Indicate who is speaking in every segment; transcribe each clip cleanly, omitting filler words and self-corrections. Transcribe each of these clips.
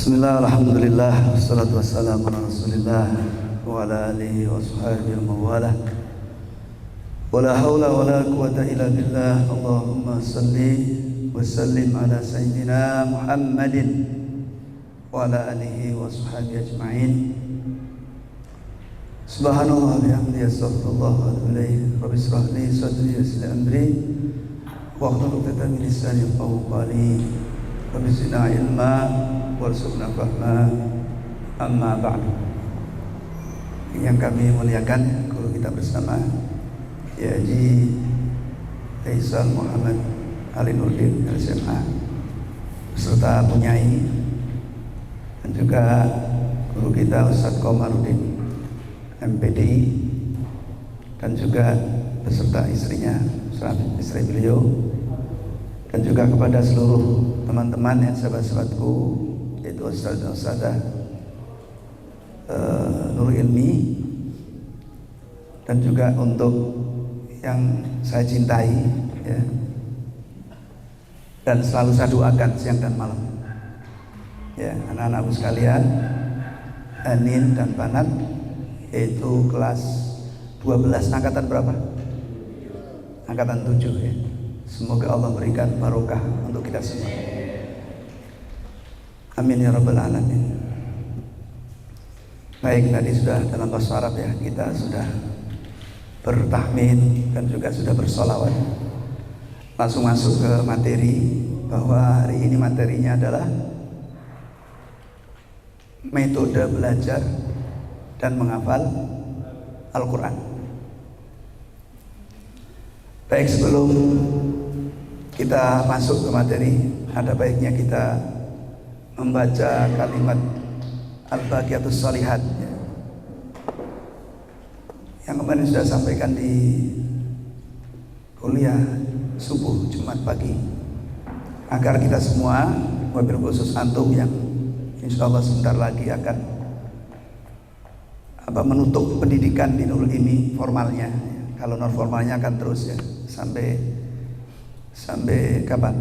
Speaker 1: Bismillah, alhamdulillah, wassalatu wassalamu ala rasulillah wa ala alihi wa sahbihi wa mawalah. Wa la hawla wa la quwata illa billah. Allahumma salli wa sallim ala sayyidina Muhammadin wa ala alihi wa sahbihi ajma'in. Subhanallah bihamdihi, astaghfirullah wa atubu ilaih. Rabbi shrah li sadri wa yassir li amri wahlul 'uqdatam min lisani yafqahu qawli. Rabbi zidna ilma warzuqna fahma. Amma ba'du. Yang kami muliakan guru kita bersama Kiai Haji Faisal Muhammad Ali Nurdin LCMA beserta Punyai, dan juga guru kita Ustadz Komarudin MPDI, dan juga beserta istrinya, istri beliau, dan juga kepada seluruh teman-teman yang sahabat-sahabatku, yaitu Ustadz dan Ustadzah Nur Ilmi, dan juga untuk yang saya cintai ya, dan selalu saya doakan siang dan malam ya, anak-anakku sekalian, Anin dan Banat, yaitu kelas 12 angkatan berapa? Angkatan 7 ya. Semoga Allah berikan barokah untuk kita semua. Amin ya rabbal alamin. Baik, tadi sudah dalam bahasa Arab ya, kita sudah bertahmid dan juga sudah bersolawat. Langsung masuk ke materi, bahwa hari ini materinya adalah metode belajar dan menghafal Al-Quran. Baik, sebelum kita masuk ke materi, ada baiknya kita membaca kalimat Al-Baqiyatus Shalihat yang kemarin sudah sampaikan di kuliah subuh Jumat pagi, agar kita semua, wabil khusus antum yang insya Allah sebentar lagi akan menutup pendidikan di Nurul ini formalnya. Kalau non formalnya akan terus ya sampai kapan?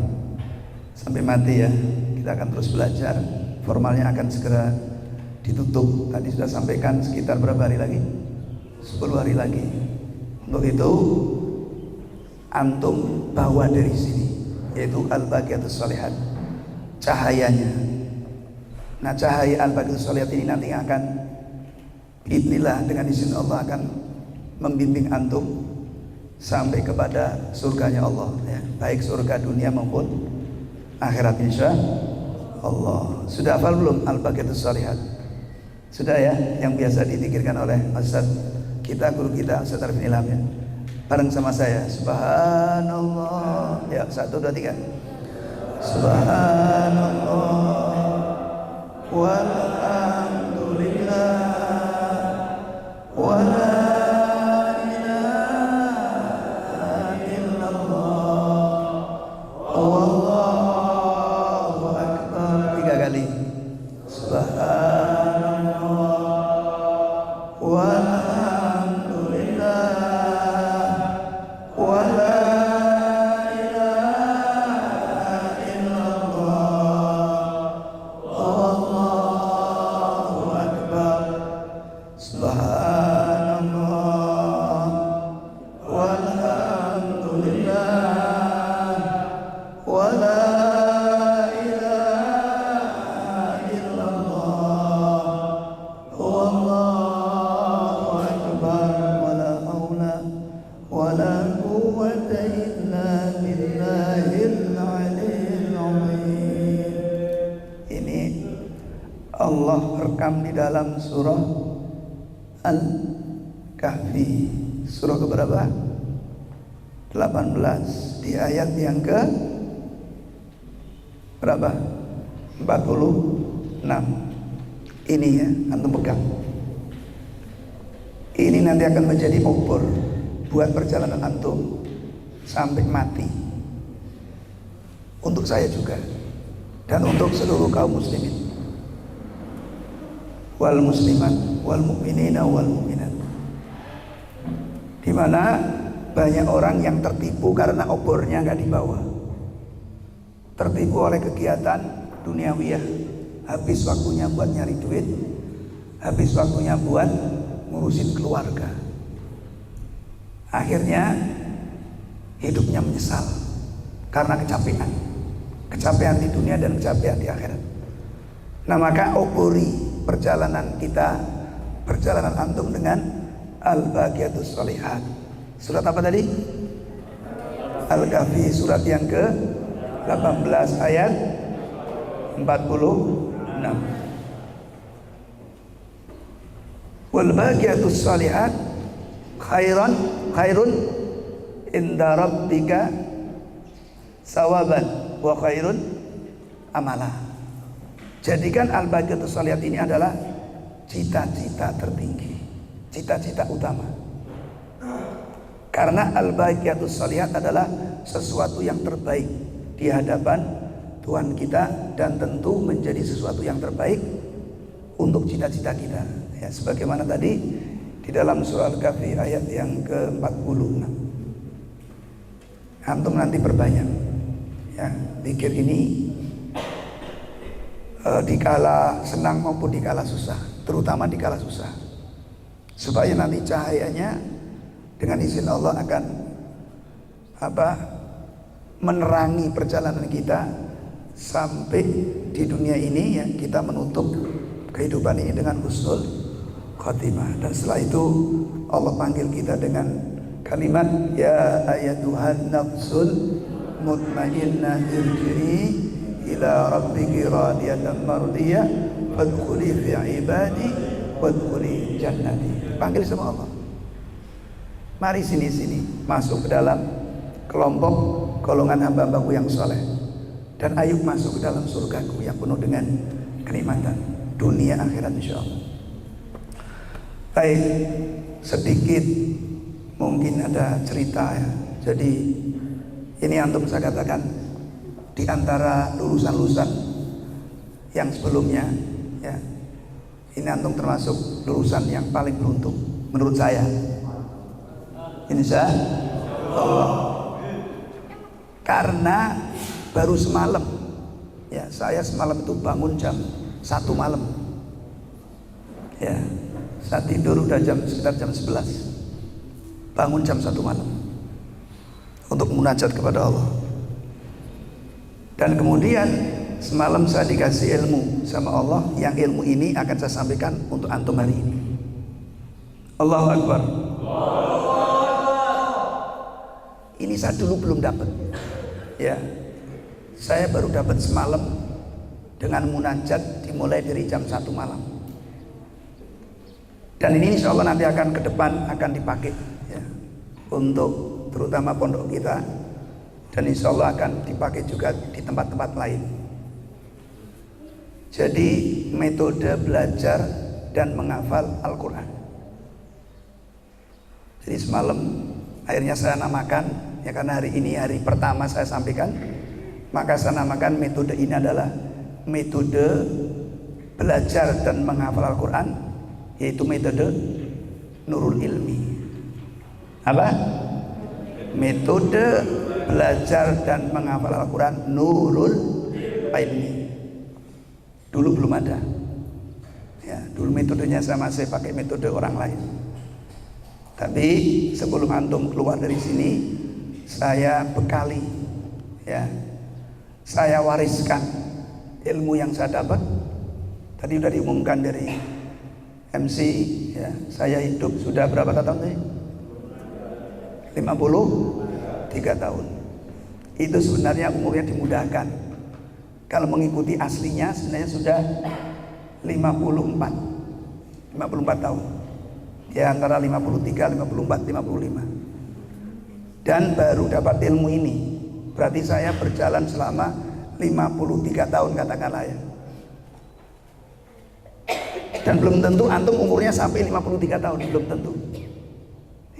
Speaker 1: Sampai mati ya. Kita akan terus belajar. Formalnya akan segera ditutup. Tadi sudah sampaikan sekitar berapa hari lagi? 10 hari lagi. Untuk itu antum bawa dari sini, yaitu Al-Baqiyatus Shalihat, cahayanya. Nah, cahaya Al-Baqiyatus Shalihat ini nanti akan biidznillah dengan izin Allah akan membimbing antum sampai kepada surganya Allah ya, baik surga dunia maupun akhirat insya Allah. Sudah hafal belum Al-Baqiyatus Shalihat? Sudah ya, yang biasa dipikirkan oleh Ustaz kita, guru kita Ustaz Arifin Ilham ya. Bareng sama saya, subhanallah ya, 1, 2, 3. Subhanallah walhamdulillah wala di dalam surah Al-Kahfi, surah keberapa? 18, di ayat yang ke berapa? 46. Ini ya, antum pegang. Ini nanti akan menjadi obor buat perjalanan antum sampai mati. Untuk saya juga, dan untuk seluruh kaum muslimin wal muslimat wal mu'minina wal mu'minat, di mana banyak orang yang tertipu karena obornya nggak dibawa, tertipu oleh kegiatan duniawiyah habis waktunya buat nyari duit, habis waktunya buat ngurusin keluarga. Akhirnya hidupnya menyesal karena kecapean di dunia dan kecapean di akhirat. Nah, maka ukuri perjalanan kita, perjalanan antum dengan Al-Baqiyatus Shalihat. Surat apa tadi? Al-Kahfi, surat yang ke-18 ayat 46. Wal baqiyatus shalihat khairun inda rabbika sawaban wa khairun amala. Jadikan al-baqiyatus shalihat ini adalah cita-cita tertinggi, cita-cita utama. Karena al-baqiyatus shalihat adalah sesuatu yang terbaik di hadapan Tuhan kita, dan tentu menjadi sesuatu yang terbaik untuk cita-cita kita. Ya, sebagaimana tadi di dalam surah Al-Kahfi ayat yang ke-46. Antum nanti perbanyak ya, zikir ini dikala senang maupun dikala susah, terutama dikala susah, supaya nanti cahayanya dengan izin Allah akan menerangi perjalanan kita sampai di dunia ini ya, kita menutup kehidupan ini dengan husnul khatimah. Dan setelah itu Allah panggil kita dengan kalimat ya ayyatuhan nafsul mutmainnah irji'i ila rabbiki radiyatan mardiyah fadkhuli fi ibadi wadkhuli jannati. Panggil sama Allah, mari sini masuk ke dalam kelompok golongan hamba-hambaku yang soleh, dan ayo masuk ke dalam surgaku yang penuh dengan kenikmatan dunia akhirat insyaallah. Baik, sedikit mungkin ada cerita ya. Jadi ini antum saya katakan di antara lulusan-lulusan yang sebelumnya ya, ini antum termasuk lulusan yang paling beruntung menurut saya. Insya Allah. Karena baru semalam ya, saya semalam itu bangun jam 1 malam ya, saya tidur udah sekitar jam 11, bangun jam 1 malam untuk munajat kepada Allah. Dan kemudian semalam saya dikasih ilmu sama Allah, yang ilmu ini akan saya sampaikan untuk antum hari ini. Allahu Akbar. Ini saya dulu belum dapat ya, saya baru dapat semalam dengan munajat dimulai dari jam 1 malam. Dan ini insya Allah nanti akan ke depan akan dipakai ya, untuk terutama pondok kita, dan insya Allah akan dipakai juga di tempat-tempat lain. Jadi metode belajar dan menghafal Al-Quran. Jadi semalam akhirnya saya namakan ya, karena hari ini hari pertama saya sampaikan, maka saya namakan metode ini adalah metode belajar dan menghafal Al-Quran, yaitu metode Nurul Ilmi. Apa? Metode belajar dan menghafal Al-Quran Nurul Ilmi. Dulu belum ada ya, dulu metodenya saya masih pakai metode orang lain. Tapi sebelum antum keluar dari sini, saya bekali ya, saya wariskan ilmu yang saya dapat. Tadi sudah diumumkan dari MC ya, saya hidup sudah berapa tahun tadi? 53 tahun. Itu sebenarnya umurnya dimudahkan. Kalau mengikuti aslinya sebenarnya sudah 54 tahun. Ya antara 53, 54, 55. Dan baru dapat ilmu ini. Berarti saya berjalan selama 53 tahun katakanlah ya. Dan belum tentu antum umurnya sampai 53 tahun, belum tentu.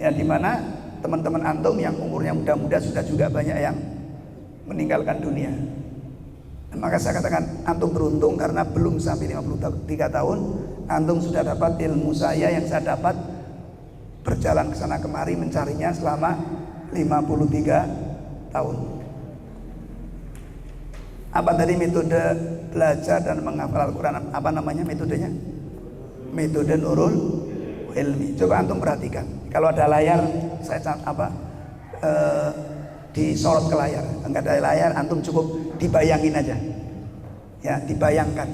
Speaker 1: Ya, dimana teman-teman antum yang umurnya muda-muda sudah juga banyak yang meninggalkan dunia. Dan maka saya katakan antum beruntung karena belum sampai 53 tahun antum sudah dapat ilmu saya yang saya dapat berjalan ke sana kemari mencarinya selama 53 tahun. Apa tadi metode belajar dan menghafal Al-Quran? Apa namanya metodenya? Metode Nurul Ilmi. Coba antum perhatikan. Kalau ada layar, saya disorot ke layar. Enggak ada layar, antum cukup dibayangin aja. Ya, dibayangkan.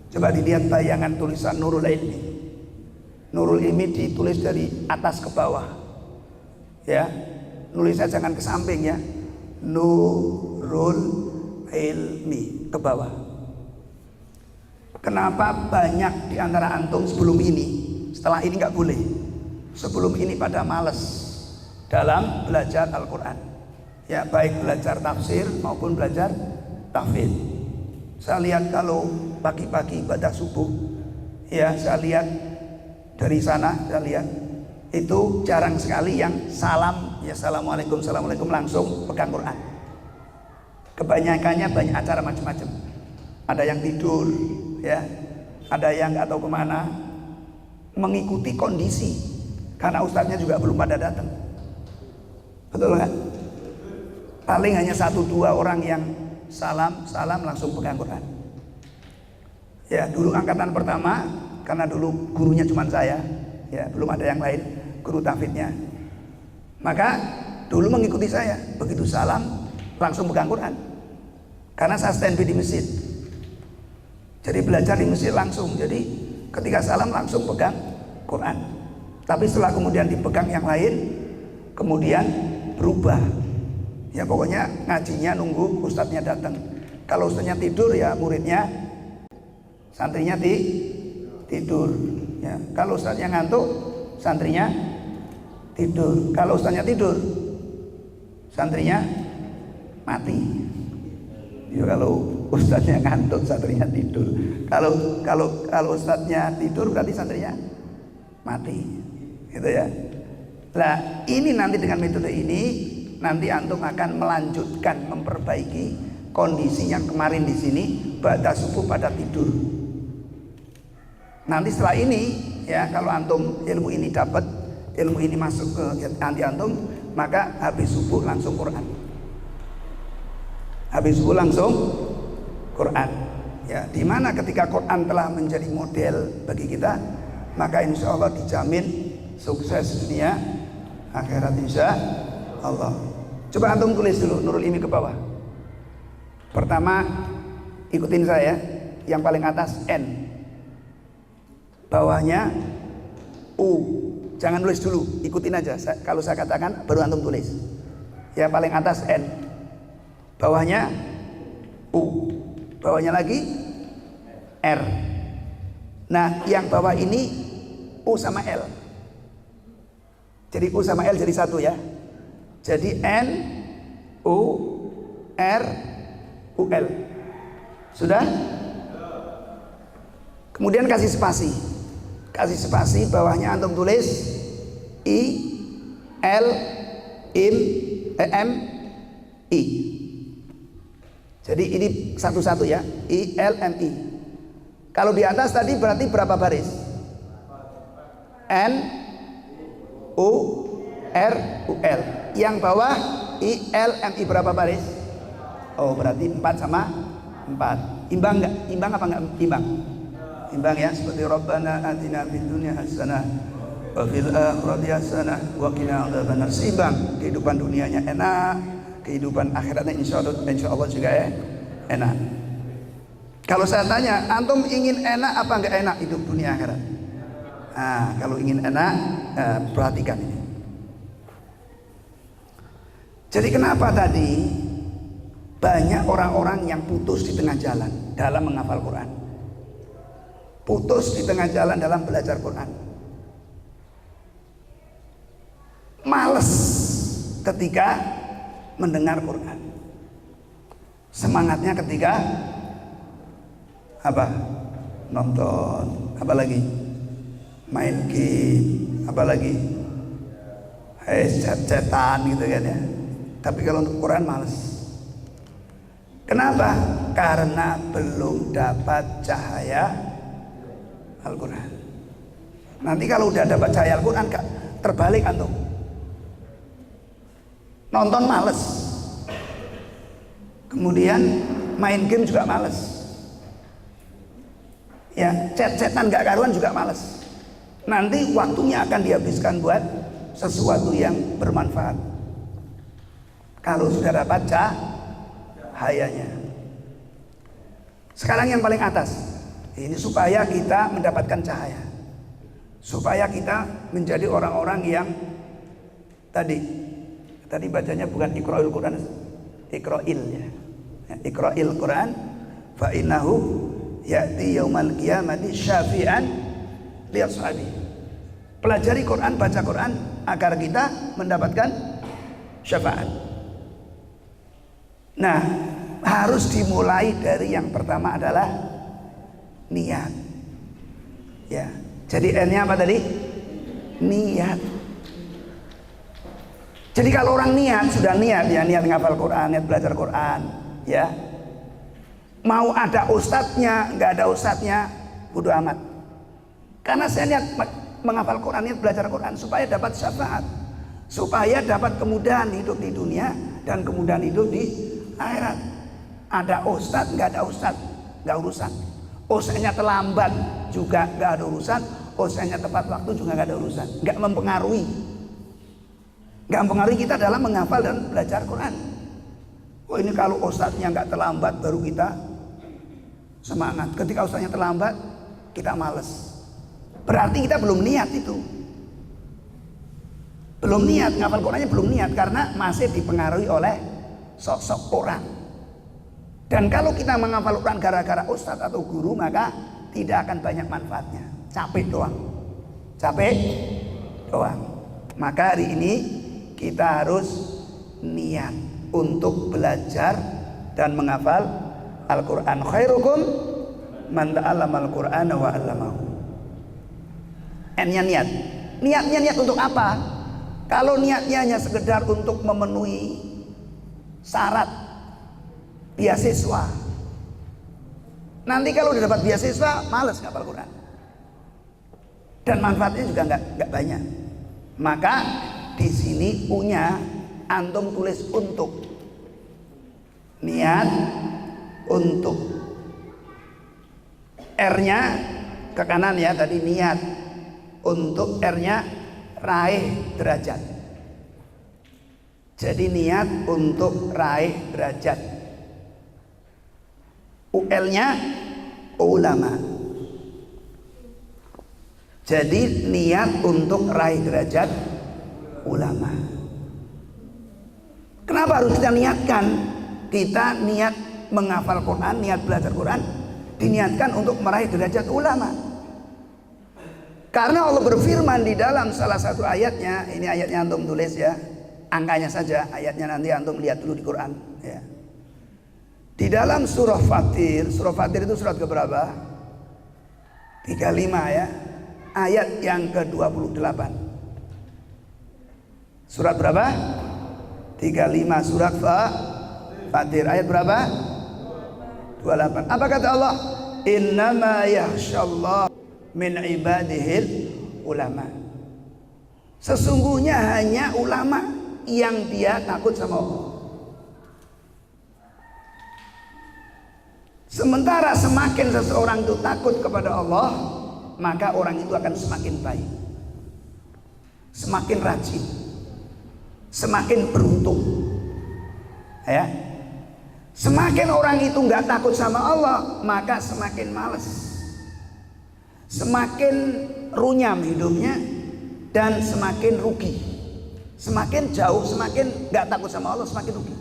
Speaker 1: Coba dilihat bayangan tulisan Nurul Ilmi. Nurul Ilmi ditulis dari atas ke bawah. Ya, nulisnya jangan ke samping ya. Nurul Ilmi ke bawah. Kenapa banyak di antara antum sebelum ini, setelah ini nggak boleh. Sebelum ini pada males dalam belajar Al-Quran. Ya, baik belajar tafsir maupun belajar tahfidz. Saya lihat kalau pagi-pagi ibadah subuh, ya saya lihat dari sana, saya lihat itu jarang sekali yang salam, ya assalamualaikum, assalamualaikum langsung pegang Quran. Kebanyakannya banyak acara macam-macam. Ada yang tidur, ya, ada yang nggak tahu kemana, mengikuti kondisi, karena ustadznya juga belum pada datang. Betul kan? Paling hanya 1-2 orang yang salam langsung pegang Quran. Ya, dulu angkatan pertama, karena dulu gurunya cuma saya, ya belum ada yang lain, guru tahfidznya. Maka dulu mengikuti saya, begitu salam langsung pegang Quran. Karena saya standby di masjid, jadi belajar di masjid langsung. Jadi ketika salam langsung pegang Quran. Tapi setelah kemudian dipegang yang lain, kemudian berubah. Ya pokoknya ngajinya nunggu ustadznya datang. Kalau ustadznya tidur ya muridnya, santrinya tidur. Ya, kalau ustadznya ngantuk, santrinya tidur. Kalau ustadznya tidur, santrinya mati. Ya, kalau ustadznya ngantuk, santrinya tidur. Kalau ustadznya tidur berarti santrinya mati, gitu ya. Nah, ini nanti dengan metode ini nanti antum akan melanjutkan memperbaiki kondisi yang kemarin di sini ba'da subuh pada tidur. Nanti setelah ini ya, kalau antum ilmu ini dapat, ilmu ini masuk ke hati antum, maka habis subuh langsung Quran. Habis subuh langsung Quran. Ya, dimana ketika Quran telah menjadi model bagi kita, maka insya Allah dijamin sukses dunia akhirat insya Allah. Coba antum tulis dulu Nurul Ilmi ke bawah. Pertama, ikutin saya, yang paling atas N, bawahnya U. Jangan tulis dulu, ikutin aja. Kalau saya katakan baru antum tulis. Ya, paling atas N, bawahnya U, bawahnya lagi R. Nah, yang bawah ini U sama L. Jadi U sama L jadi satu ya. Jadi N U R U L. Sudah? Kemudian kasih spasi. Kasih spasi, bawahnya antum tulis I L M I. Jadi ini satu-satu ya, I L M I. Kalau di atas tadi berarti berapa baris? N U R U L. Yang bawah I L M I berapa baris? Oh, berarti 4 sama 4. Imbang enggak? Imbang apa enggak imbang? Imbang ya, seperti Rabbana atina fid dunya hasanah wa fil akhirati hasanah wa qina adzabannar. Seimbang, kehidupan dunianya enak, kehidupan akhiratnya insya Allah juga ya enak. Kalau saya tanya, antum ingin enak apa enggak enak hidup dunia akhirat? Nah, kalau ingin enak, perhatikan ini. Jadi kenapa tadi banyak orang-orang yang putus di tengah jalan dalam menghafal Quran, putus di tengah jalan dalam belajar Quran, males ketika mendengar Quran, semangatnya ketika apa? Nonton, apa lagi? Main game, apa lagi? Chat-chatan gitu kan ya. Tapi kalau untuk Quran males. Kenapa? Karena belum dapat cahaya Al-Quran. Nanti kalau udah dapat cahaya Al-Quran, terbalik antum. Nonton males. Kemudian main game juga males. Ya, chat-chatan gak karuan juga males. Nanti waktunya akan dihabiskan buat sesuatu yang bermanfaat. Kalau sudah dapat cahayanya. Sekarang yang paling atas. Ini supaya kita mendapatkan cahaya. Supaya kita menjadi orang-orang yang tadi bacanya bukan Iqra'il Quran, Iqra'il ya. Iqra'il Quran fa innahu ya'ti yaumal qiyamati syafi'an li ashabi. Pelajari Quran, baca Quran agar kita mendapatkan syafaat. Nah, harus dimulai dari yang pertama adalah niat. Ya. Jadi N-nya apa tadi? Niat. Jadi kalau orang niat, sudah niat ya, niat ngafal Quran, niat belajar Quran, ya. Mau ada ustadznya, nggak ada ustadznya, bodo amat. Karena saya niat menghafal Quran, niat belajar Quran supaya dapat syafaat, supaya dapat kemudahan hidup di dunia dan kemudahan hidup di akhirat. Ada ustadz, nggak ada ustadz, nggak urusan. Ustadznya terlambat juga nggak ada urusan, ustadznya tepat waktu juga nggak ada urusan, nggak mempengaruhi. Nggak mempengaruhi kita dalam menghafal dan belajar Quran. Oh, ini kalau ustadznya nggak terlambat baru kita semangat. Ketika ustadznya terlambat kita males. Berarti kita belum niat itu. Belum niat, ngafal Qurannya belum niat karena masih dipengaruhi oleh sosok orang. Dan kalau kita menghafal Quran gara-gara ustadz atau guru, maka tidak akan banyak manfaatnya. Capek doang. Capek doang. Maka hari ini kita harus niat untuk belajar dan menghafal Al-Quran. Khairukum man ta'allamal Qur'ana wa 'allamahu. N-nya niat. Niatnya niat untuk apa? Kalau niatnya hanya sekedar untuk memenuhi syarat beasiswa, nanti kalau udah dapat beasiswa males ngapal Quran dan manfaatnya juga nggak banyak. Maka di sini punya antum tulis untuk, niat untuk, R-nya ke kanan ya, tadi niat untuk, R-nya raih derajat. Jadi niat untuk raih derajat. UL-nya ulama. Jadi niat untuk raih derajat ulama. Kenapa harus kita niatkan? Kita niat menghafal Quran, niat belajar Quran, diniatkan untuk meraih derajat ulama. Karena Allah berfirman di dalam salah satu ayatnya, ini ayatnya antum tulis ya, angkanya saja, ayatnya nanti antum lihat dulu di Quran ya. Di dalam surah Fatir itu surat keberapa? 35 ya. Ayat yang ke-28. Surat berapa? 35 surat Fatir. Ayat berapa? 28. Apa kata Allah? Innama yakhshallah min ibadihil ulama. Sesungguhnya hanya ulama yang dia takut sama Allah. Sementara semakin seseorang itu takut kepada Allah, maka orang itu akan semakin baik, semakin rajin, semakin beruntung. Ya, semakin orang itu nggak takut sama Allah, maka semakin malas, semakin runyam hidupnya, dan semakin rugi. Semakin jauh, semakin nggak takut sama Allah, semakin rugi.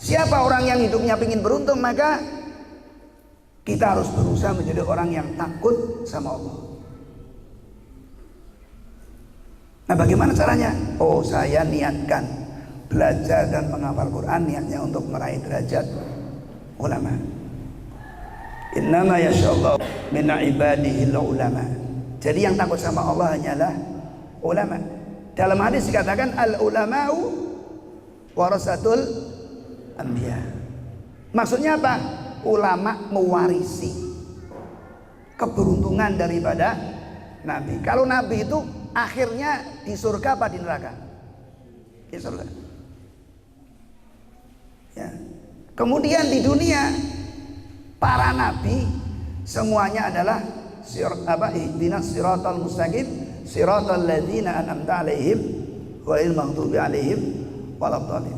Speaker 1: Siapa orang yang hidupnya ingin beruntung, maka kita harus berusaha menjadi orang yang takut sama Allah. Nah, bagaimana caranya? Oh, saya niatkan belajar dan menghafal Quran, niatnya untuk meraih derajat ulama. Innama yasyallahu min ibadihi ulama. Jadi yang takut sama Allah hanyalah ulama. Dalam hadis dikatakan al ulama'u warasatul anbiya. Maksudnya apa? Ulama mewarisi keberuntungan daripada nabi. Kalau nabi itu akhirnya di surga apa di neraka? Di surga. Ya. Kemudian di dunia para nabi semuanya adalah ihdinas siratal mustaqim siratal ladzina an'amta 'alaihim ghairil maghdubi 'alaihim waladdallin.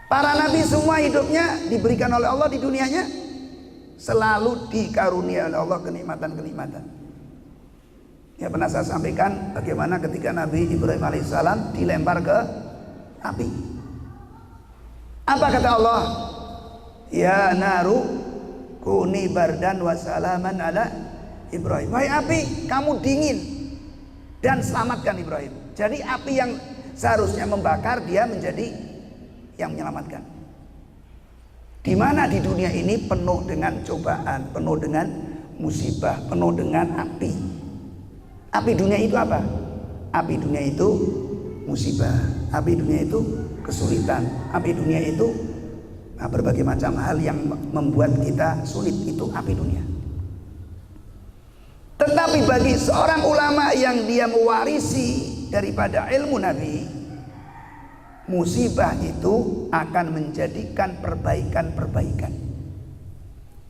Speaker 1: Para nabi semua hidupnya diberikan oleh Allah di dunianya selalu dikaruniai oleh Allah kenikmatan-kenikmatan. Ya, pernah saya sampaikan bagaimana ketika Nabi Ibrahim alaihissalam dilempar ke api. Apa kata Allah? Ya naru kuni bardan wa salaman ala Ibrahim. Wahai api, kamu dingin dan selamatkan Ibrahim. Jadi api yang seharusnya membakar, dia menjadi yang menyelamatkan. Di mana di dunia ini penuh dengan cobaan, penuh dengan musibah, penuh dengan api. Api dunia itu apa? Api dunia itu musibah. Api dunia itu kesulitan. Api dunia itu berbagai macam hal yang membuat kita sulit. Itu api dunia. Tetapi bagi seorang ulama yang dia mewarisi daripada ilmu Nabi, musibah itu akan menjadikan perbaikan-perbaikan,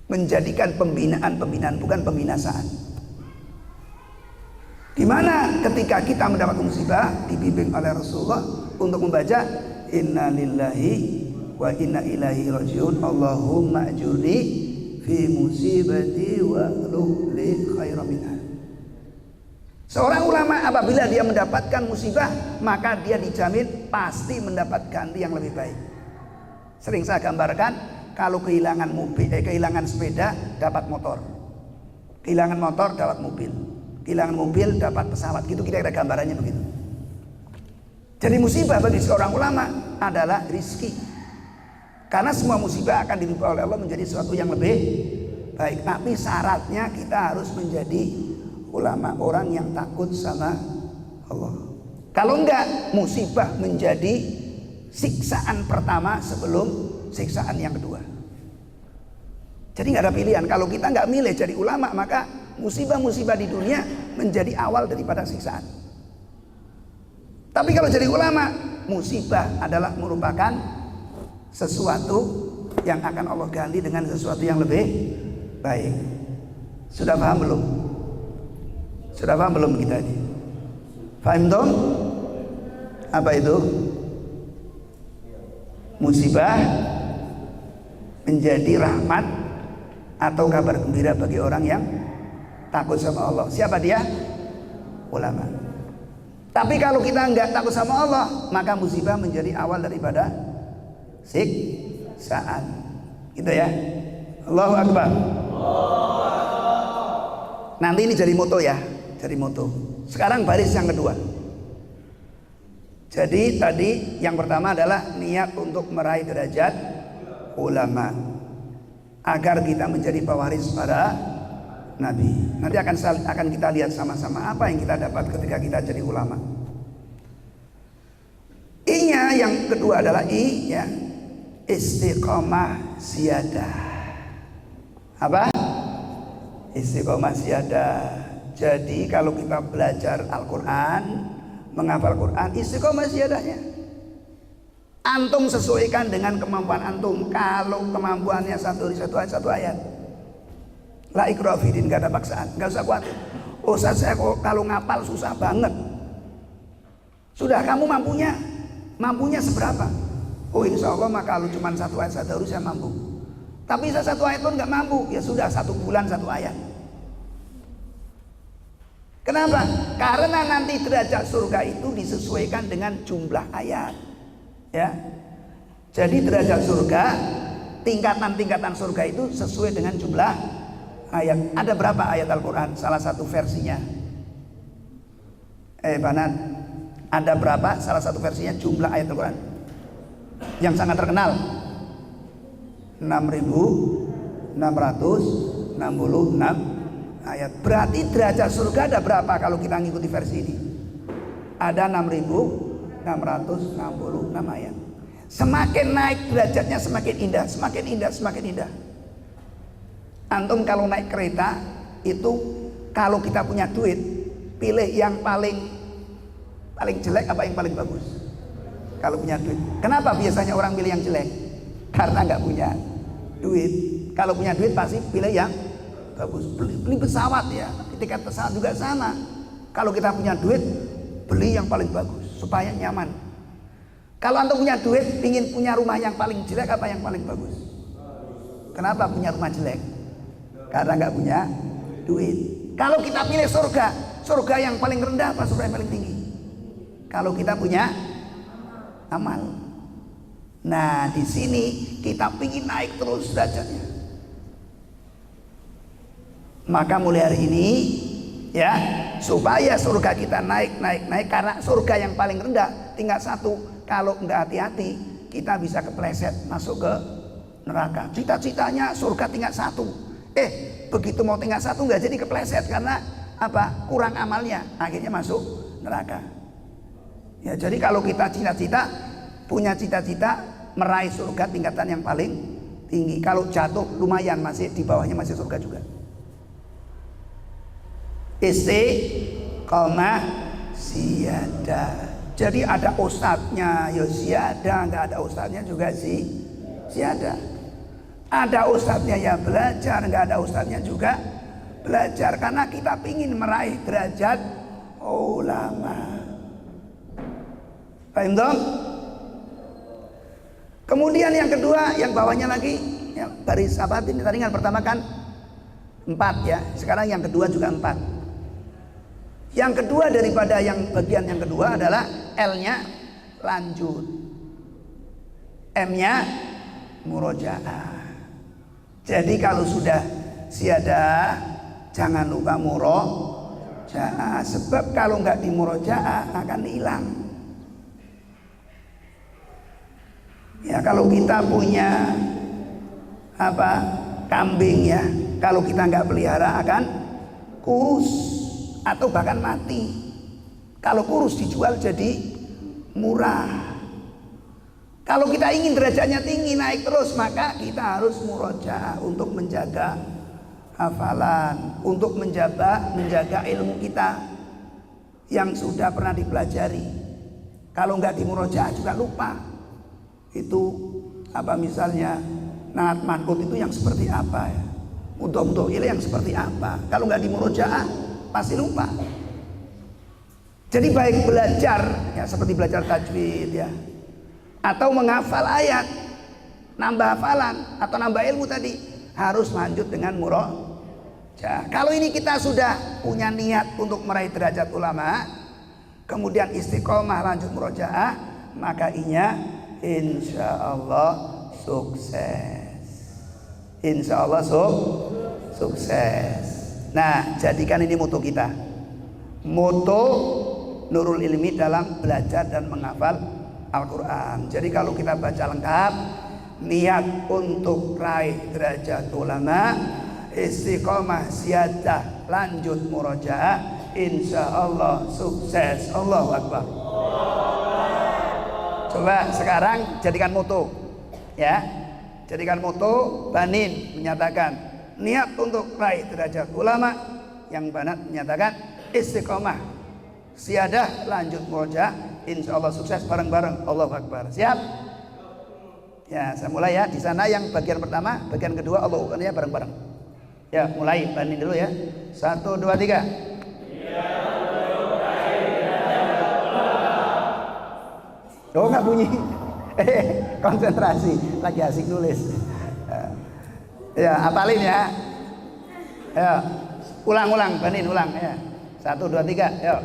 Speaker 1: menjadikan pembinaan-pembinaan, bukan pembinasaan. Di mana ketika kita mendapat musibah dibimbing oleh Rasulullah untuk membaca inna lillahi wa inna ilaihi rajiun Allahumma ajurni fi musibati wa li khairan minha. Seorang ulama apabila dia mendapatkan musibah, maka dia dijamin pasti mendapat ganti yang lebih baik. Sering saya gambarkan, kalau kehilangan mobil, kehilangan sepeda dapat motor, kehilangan motor dapat mobil, kehilangan mobil dapat pesawat. Gitu kira-kira gambarannya begitu. Jadi musibah bagi seorang ulama adalah rizki, karena semua musibah akan dirubah oleh Allah menjadi sesuatu yang lebih baik. Tapi syaratnya kita harus menjadi ulama, orang yang takut sama Allah. Kalau enggak, musibah menjadi siksaan pertama sebelum siksaan yang kedua. Jadi nggak ada pilihan. Kalau kita nggak milih jadi ulama, maka musibah-musibah di dunia menjadi awal daripada siksaan. Tapi kalau jadi ulama, musibah adalah merupakan sesuatu yang akan Allah ganti dengan sesuatu yang lebih baik. Sudah paham belum? Sudah paham belum kita ini? Paham dong? Apa itu? Musibah menjadi rahmat atau kabar gembira bagi orang yang takut sama Allah. Siapa dia? Ulama. Tapi kalau kita enggak takut sama Allah, maka musibah menjadi awal daripada siksaan. Gitu ya. Allahu Akbar. Nanti ini jadi moto ya. Jadi moto. Sekarang baris yang kedua. Jadi tadi yang pertama adalah niat untuk meraih derajat ulama, agar kita menjadi pewaris para nabi. Nanti akan kita lihat sama-sama apa yang kita dapat ketika kita jadi ulama. I-nya yang kedua adalah I ya, istiqomah siyadah. Apa? Istiqomah siyadah. Jadi kalau kita belajar Al-Quran, menghafal Quran, istiqomah siyadahnya. Antum sesuaikan dengan kemampuan antum. Kalau kemampuannya satu ayat, la ikraha fiddin, gak ada paksaan, gak usah khawatir. Oh saya kalau ngapal susah banget. Sudah, kamu mampunya seberapa? Oh insya Allah mah kalau cuma satu ayat harus saya mampu. Tapi saya satu ayat pun gak mampu, ya sudah 1 bulan 1 ayat. Kenapa? Karena nanti derajat surga itu disesuaikan dengan jumlah ayat. Ya. Jadi derajat surga, tingkatan-tingkatan surga itu sesuai dengan jumlah ayat. Ada berapa ayat Al-Quran? Salah satu versinya. Banat. Ada berapa? Salah satu versinya jumlah ayat Al-Quran yang sangat terkenal. 6.666 ayat. Berarti derajat surga ada berapa kalau kita ngikuti versi ini? Ada 6.666 ayat. Semakin naik derajatnya semakin indah, semakin indah, semakin indah. Antum kalau naik kereta itu, kalau kita punya duit, pilih yang paling jelek apa yang paling bagus? Kalau punya duit. Kenapa biasanya orang pilih yang jelek? karena nggak punya duit. Kalau punya duit pasti pilih yang bagus. Beli pesawat ya, tiket pesawat juga sama. Kalau kita punya duit, beli yang paling bagus supaya nyaman. Kalau antum punya duit, ingin punya rumah yang paling jelek apa yang paling bagus? Kenapa punya rumah jelek? Karena nggak punya duit. Kalau kita pilih surga, surga yang paling rendah apa surga yang paling tinggi? Kalau kita punya amal. Nah, di sini kita ingin naik terus derajatnya. Maka mulai hari ini ya, supaya surga kita naik karena surga yang paling rendah tingkat 1. Kalau nggak hati-hati kita bisa kepleset masuk ke neraka. Cita-citanya surga tingkat 1. Begitu mau tingkat 1 nggak jadi kepleset karena apa? Kurang amalnya, akhirnya masuk neraka. Ya, jadi kalau kita punya cita-cita meraih surga tingkatan yang paling tinggi. Kalau jatuh lumayan, masih di bawahnya masih surga juga. Istiqomah siada. Jadi ada ustadznya ya siada, nggak ada ustadznya juga siada. Ada ustadznya ya belajar, nggak ada ustadznya juga belajar. Karena kita ingin meraih derajat ulama. Paham dong? Kemudian yang kedua, yang bawahnya lagi ya, baris apa ini tadi yang pertama kan 4 ya. Sekarang yang kedua juga 4. Yang kedua daripada yang bagian yang kedua adalah L-nya lanjut, M-nya murojaah. Jadi kalau sudah siadah jangan lupa murojaah, sebab kalau nggak di murojaah akan hilang. Ya, kalau kita punya kambing ya, kalau kita nggak pelihara akan kurus atau bahkan mati. Kalau kurus dijual jadi murah. Kalau kita ingin derajatnya tinggi naik terus, maka kita harus murojaah untuk menjaga hafalan, untuk menjaga ilmu kita yang sudah pernah dipelajari. Kalau nggak di murojaah juga lupa. Itu misalnya naat manqut itu yang seperti apa ya, mudhof ilaih yang seperti apa. Kalau nggak di murojaah pasti lupa. Jadi baik belajar ya, seperti belajar tajwid ya, atau menghafal ayat, nambah hafalan atau nambah ilmu tadi, harus lanjut dengan murojaah. Kalau ini kita sudah punya niat untuk meraih derajat ulama, kemudian istiqomah lanjut murojaah, maka insya Allah sukses. Insya Allah sukses. Nah, jadikan ini moto kita, moto Nurul Ilmi dalam belajar dan menghafal Al-Quran. Jadi kalau kita baca lengkap, niat untuk raih derajat ulama, istiqomah siadah lanjut murojaah, insya Allah sukses. Allahu Akbar. Coba sekarang jadikan moto ya, jadikan moto. Banin menyatakan niat untuk raih derajat ulama, yang Banat menyatakan istiqomah siadah lanjut murojaah, insya Allah sukses bareng-bareng. Allahu Akbar. Siap? Ya, saya mulai ya. Di sana yang bagian pertama, bagian kedua Allahu Akbar ya, bareng-bareng. Ya, mulai. Banin dulu ya. 1, 2, 3. Oh, nggak bunyi. Konsentrasi, lagi asik nulis. Ya, hafalin ya. Ya, ulang-ulang, Banin ulang ya. 1, 2, 3, yuk.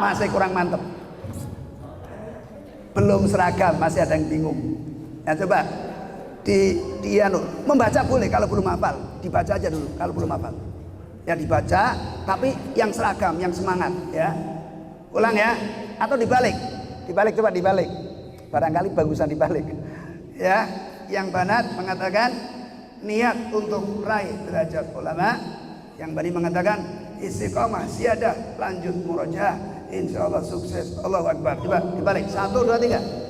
Speaker 1: Masih kurang mantep, belum seragam, masih ada yang bingung. Ya, coba membaca boleh kalau belum hafal, dibaca aja dulu kalau belum hafal. Ya dibaca, tapi yang seragam, yang semangat ya. Ulang ya, atau dibalik, coba dibalik. Barangkali bagusan dibalik. Ya, yang Banat mengatakan niat untuk raih derajat ulama, yang Bani mengatakan istiqomah siadah lanjut murojaah, insya Allah sukses. Allahu Akbar. Coba dibalik. 1, 2, 3.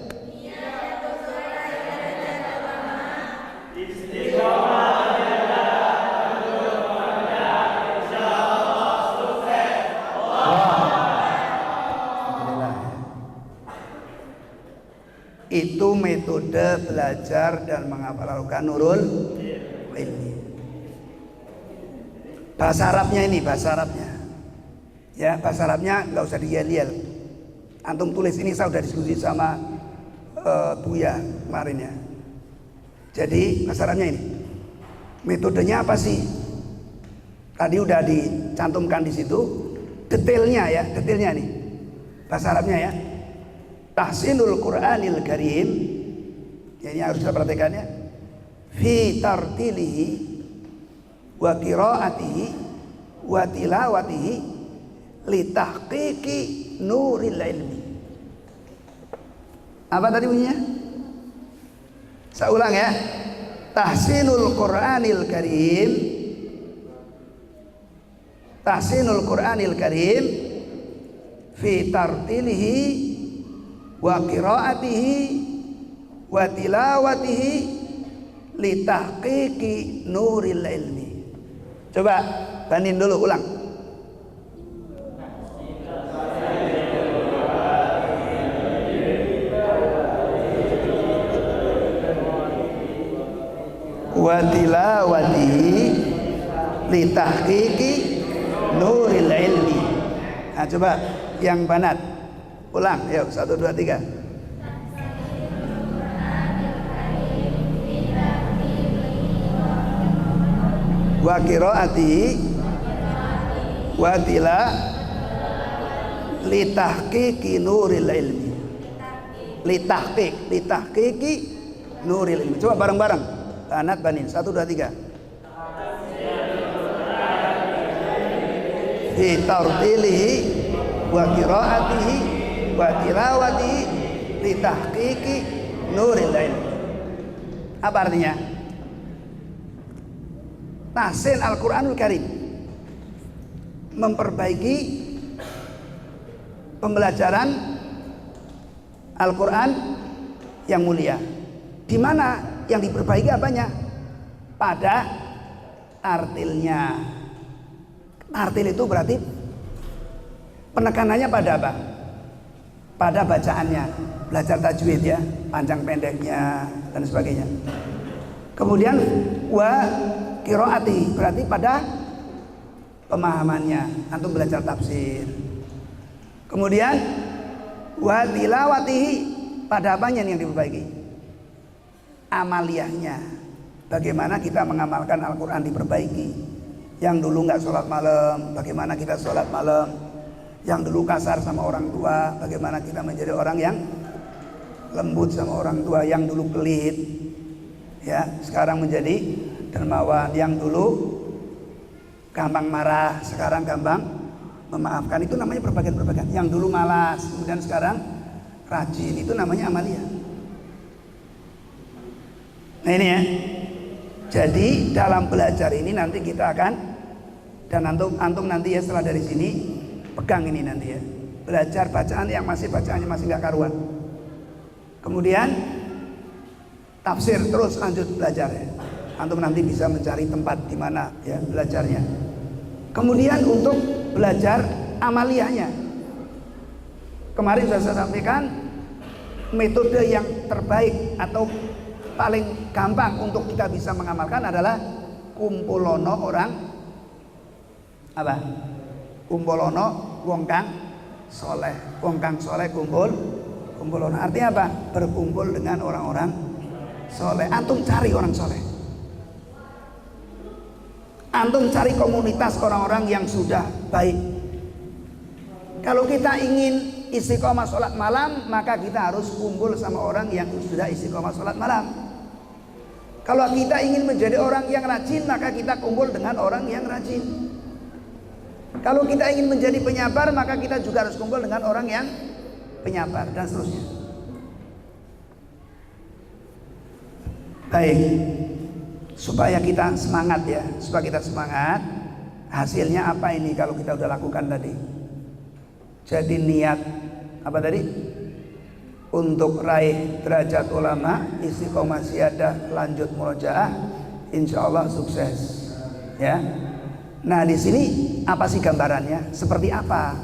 Speaker 1: itu metode belajar dan menghafalkan Nurul Ilmi. Bahasa Arabnya ini, bahasa Arabnya. Ya, bahasa Arabnya nggak usah diyel-yel. Antum tulis ini, saya udah diskusi sama Buya kemarin ya. Jadi bahasa Arabnya ini. Metodenya apa sih? Tadi udah dicantumkan di situ. Detailnya ya, detailnya nih. Bahasa Arabnya ya. Tahsinul Qur'anil Karim. Ya, ini harus kita perhatikan ya. Fi tartilihi wa qiraatihi wa tilawatihi li tahqiqi nuril ilmi. Apa tadi bunyinya? Saya ulang ya. Tahsinul Qur'anil Karim. Tahsinul Qur'anil Karim fi tartilihi wa qiraatihi wa tilawatihi li tahqiqi nuril ilmi. Coba banding dulu, ulang. Wa tilawatihi li tahqiqi nuril ilmi. Nah, coba yang banat. Ulang, yuk 1 2 3. Wa qiraatihi wa tila li tahqiqi nuril ilmi. Li tahqiqi nuril ilmi. Coba bareng-bareng. Banat banin 1 2 3. Fi tartilihi wa qiraatihi wa tilawatihi li tahqiqi nuril ilmi. Apa artinya? Tahsin Al-Quranul Karim, memperbaiki pembelajaran Al-Quran yang mulia. Di mana yang diperbaiki apanya? Pada artilnya. Artil itu berarti penekanannya pada apa? Pada bacaannya. Belajar tajwid ya, panjang pendeknya dan sebagainya. Kemudian wa qiraati berarti pada pemahamannya. Antum belajar tafsir. Kemudian wa tilawatihi, pada apanya yang diperbaiki? Amaliyahnya. Bagaimana kita mengamalkan Al-Quran diperbaiki. Yang dulu nggak sholat malam, bagaimana kita sholat malam. Yang dulu kasar sama orang tua, bagaimana kita menjadi orang yang lembut sama orang tua. Yang dulu pelit, ya sekarang menjadi dermawan. Yang dulu gampang marah, sekarang gampang memaafkan. Itu namanya perbaikan-perbaikan. Yang dulu malas, kemudian sekarang rajin. Itu namanya amaliyah. Nah ini ya. Jadi dalam belajar ini nanti kita akan, dan antum nanti ya setelah dari sini pegang ini nanti ya. Belajar bacaan yang bacaannya masih nggak karuan. Kemudian tafsir, terus lanjut belajar ya. Antum nanti bisa mencari tempat di mana ya belajarnya. Kemudian untuk belajar amaliyahnya, kemarin sudah saya sampaikan metode yang terbaik atau paling gampang untuk kita bisa mengamalkan adalah kumpulono orang apa? Kumpulono wong kang soleh. Wong kang soleh kumpulono. Artinya apa? Berkumpul dengan orang-orang soleh. Antum cari orang soleh. Antum cari komunitas orang-orang yang sudah baik. Kalau kita ingin istiqomah sholat malam, maka kita harus kumpul sama orang yang sudah istiqomah sholat malam. Kalau kita ingin menjadi orang yang rajin, maka kita kumpul dengan orang yang rajin. Kalau kita ingin menjadi penyabar, maka kita juga harus kumpul dengan orang yang penyabar, dan seterusnya. Baik, supaya kita semangat ya, supaya kita semangat. Hasilnya apa ini kalau kita udah lakukan tadi? Jadi niat apa tadi? Untuk raih derajat ulama, istiqomah syiadah, lanjut murojaah, insya Allah sukses. Ya. Nah di sini apa sih gambarannya? Seperti apa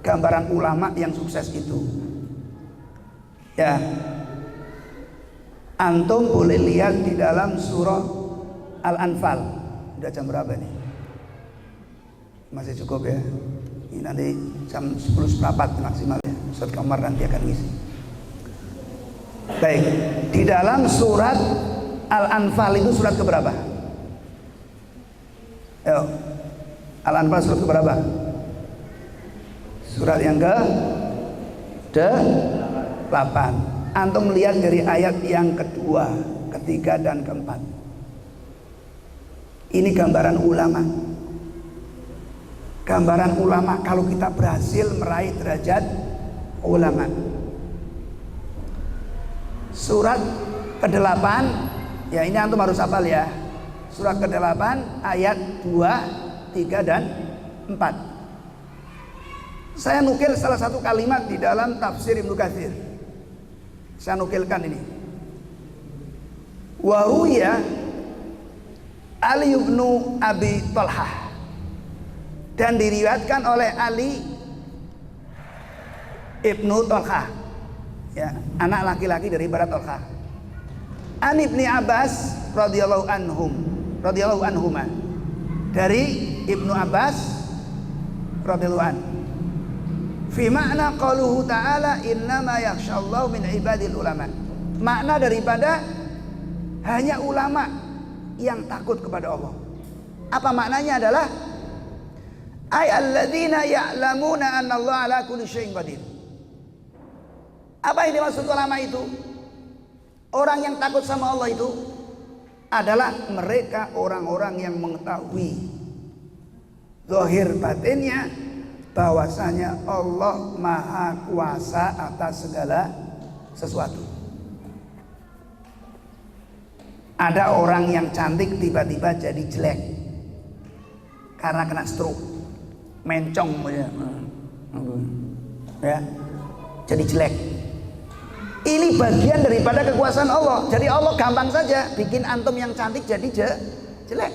Speaker 1: gambaran ulama yang sukses itu? Ya, Antum boleh lihat di dalam surah Al-Anfal. Udah jam berapa nih? Masih cukup ya? Ini nanti jam 10:04 maksimal ya. Ustaz Komar nanti akan ngisi. Baik, di dalam surat Al-Anfal itu surat keberapa? Ayo, Al-Anfal surat keberapa? Surat yang ke-8. Antum melihat dari ayat yang kedua, ketiga, dan keempat. Ini gambaran ulama. Gambaran ulama kalau kita berhasil meraih derajat ulama. Surat ke-8, ya ini antum harus hafal ya. Surat ke-8 ayat 2, 3, dan 4. Saya nukil salah satu kalimat di dalam tafsir Ibnu Katsir. Saya nukilkan ini. Wa ruya Ali bin Abi Thalhah, dan diriwayatkan oleh Ali ibnu Thalhah, ya, anak laki-laki dari Barat Thalhah. An Ibni Abbas radhiyallahu anhuma, dari Ibnu Abbas radhiyallahu anhu. Fi makna qauluhu ta'ala innama yakhshallahu min ibadil ulama. Makna daripada hanya ulama yang takut kepada Allah. Apa maknanya adalah ay alladzina ya'lamuna anna Allah ala kulli syai'in qadir. Apa yang dimaksud ulama itu? Orang yang takut sama Allah itu adalah mereka orang-orang yang mengetahui zahir batinnya bahwasanya Allah Maha Kuasa atas segala sesuatu. Ada orang yang cantik tiba-tiba jadi jelek karena kena stroke, mencong ya, jadi jelek. Ini bagian daripada kekuasaan Allah. Jadi Allah gampang saja bikin antum yang cantik jadi jelek.